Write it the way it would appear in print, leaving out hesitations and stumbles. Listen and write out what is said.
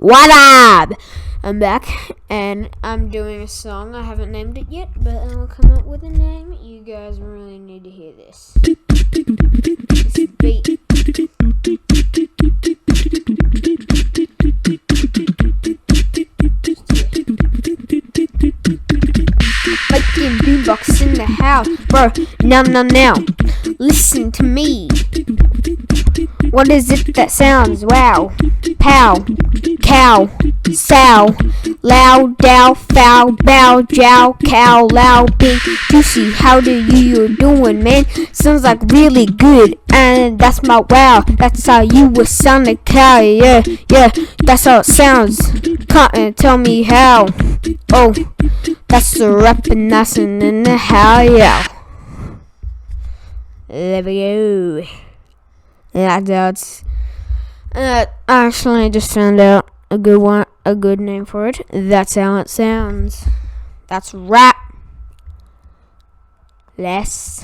What up? I'm back, and I'm doing a song. I haven't named it yet, but I'll come up with a name. You guys really need to hear this. This beat. Making beatbox in the house, bro. Now. Listen to me. What is it that sounds? Wow. Pow. Cow. Sow. Loud. Dow. Foul. Bow. Jow. Cow. Loud. Big. Juicy. How do you doing, man? Sounds like really good. And that's my wow. That's how you would sound a cow. Yeah. That's how it sounds. Can't tell me how. Oh. That's the rapping, that's in the how, yeah. There we go. That's I actually just found out a good name for it. That's how it sounds. That's rap. Less.